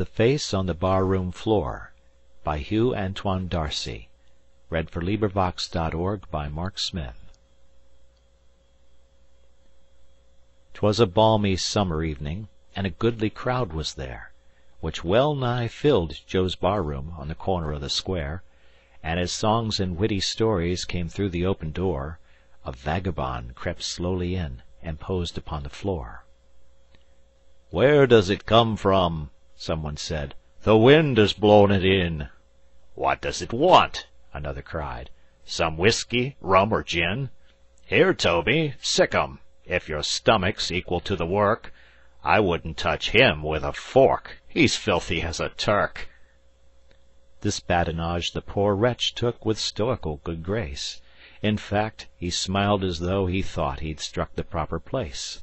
The Face on the Barroom Floor by Hugh Antoine Darcy. 'Twas a balmy summer evening, and a goodly crowd was there, which well nigh filled Joe's barroom on the corner of the square, and as songs and witty stories came through the open door, a vagabond crept slowly in and posed upon the floor. "Where does it come from?" some one said. "The wind has blown it in." "What does it want?" another cried. "Some whiskey, rum, or gin? Here, Toby, sick 'em. If your stomach's equal to the work, I wouldn't touch him with a fork. He's filthy as a Turk." This badinage the poor wretch took with stoical good grace. In fact, he smiled as though he thought he'd struck the proper place.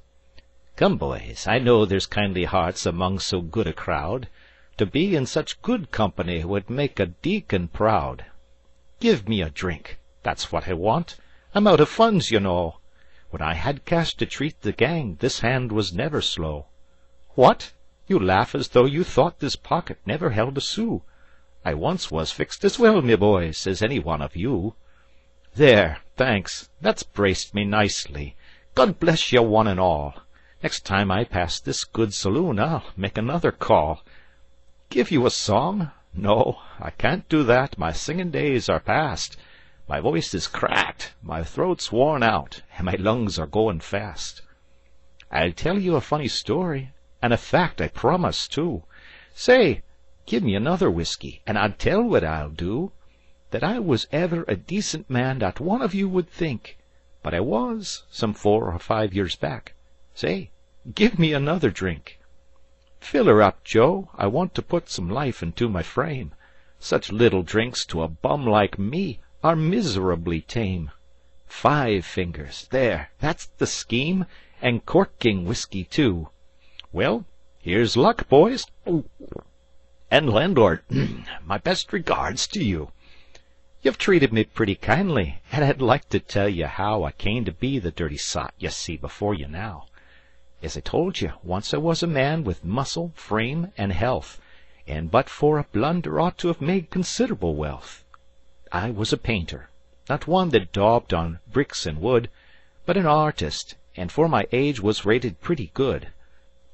"Come, boys, I know there's kindly hearts among so good a crowd. To be in such good company would make a deacon proud. Give me a drink, that's what I want. I'm out of funds, you know. When I had cash to treat the gang, this hand was never slow. What? You laugh as though you thought this pocket never held a sou. I once was fixed as well, me boys, as any one of you. There, thanks, that's braced me nicely. God bless you one and all. Next time I pass this good saloon, I'll make another call. Give you a song? No, I can't do that. My singing days are past. My voice is cracked, my throat's worn out, and my lungs are going fast. I'll tell you a funny story, and a fact, I promise, too. Say, give me another whiskey, and I'll tell what I'll do. That I was ever a decent man not one of you would think, but I was, some 4 or 5 years back. Say, give me another drink. Fill her up, Joe. I want to put some life into my frame. Such little drinks to a bum like me are miserably tame. 5 fingers, there, that's the scheme, and corking whiskey too. Well, here's luck, boys. And landlord, my best regards to you. You've treated me pretty kindly, and I'd like to tell you how I came to be the dirty sot you see before you now. As I told you, once I was a man with muscle, frame, and health, and but for a blunder ought to have made considerable wealth. I was a painter, not one that daubed on bricks and wood, but an artist, and for my age was rated pretty good.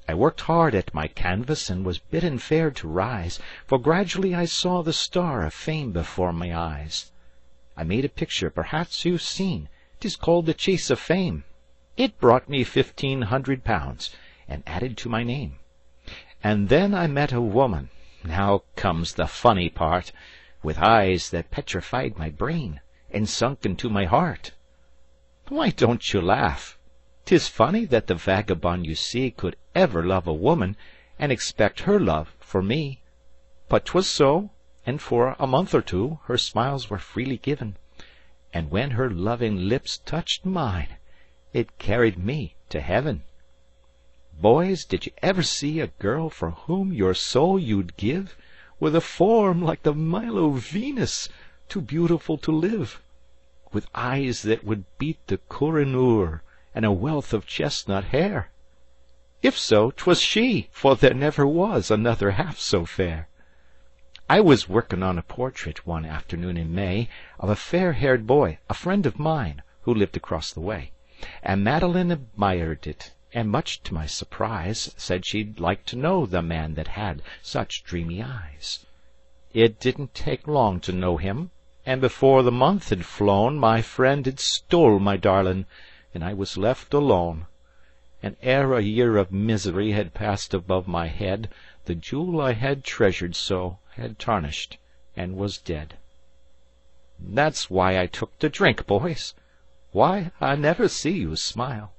I worked hard at my canvas and was bidden fair to rise, for gradually I saw the star of fame before my eyes. I made a picture perhaps you've seen, 'tis called The Chase of Fame. It brought me £1,500, and added to my name. And then I met a woman, now comes the funny part, with eyes that petrified my brain, and sunk into my heart. Why don't you laugh? 'Tis funny that the vagabond you see could ever love a woman, and expect her love for me. But 'twas so, and for a month or two her smiles were freely given, and when her loving lips touched mine, it carried me to heaven. Boys, did you ever see a girl for whom your soul you'd give, with a form like the Milo Venus, too beautiful to live, with eyes that would beat the Koh-i-Noor, and a wealth of chestnut hair? If so, 'twas she, for there never was another half so fair. I was working on a portrait one afternoon in May of a fair-haired boy, a friend of mine, who lived across the way, and Madeline admired it, and much to my surprise said she'd like to know the man that had such dreamy eyes. It didn't take long to know him, and before the month had flown my friend had stole my darlin', and I was left alone. And ere a year of misery had passed above my head, the jewel I had treasured so had tarnished and was dead. That's why I took to drink, boys. Why, I never see you smile.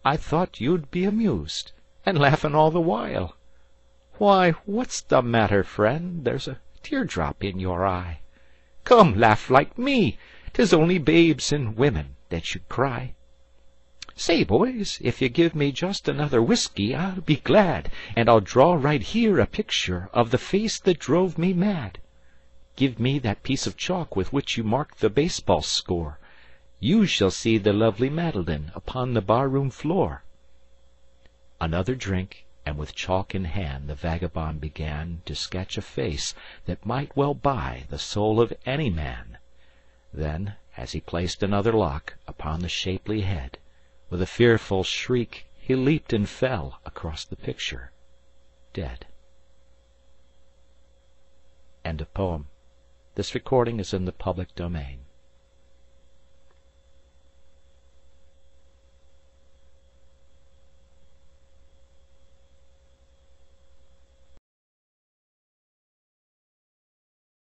I thought you'd be amused, and laughin' all the while. Why, what's the matter, friend? There's a teardrop in your eye. Come, laugh like me. 'Tis only babes and women that should cry. Say, boys, if you give me just another whiskey, I'll be glad, and I'll draw right here a picture of the face that drove me mad. Give me that piece of chalk with which you marked the baseball score. You shall see the lovely Madeline upon the barroom floor. Another drink, and with chalk in hand the vagabond began To sketch a face that might well buy the soul of any man. Then, as he placed another lock upon the shapely head, With a fearful shriek he leaped and fell across the picture, dead. End of poem. This recording is in the public domain.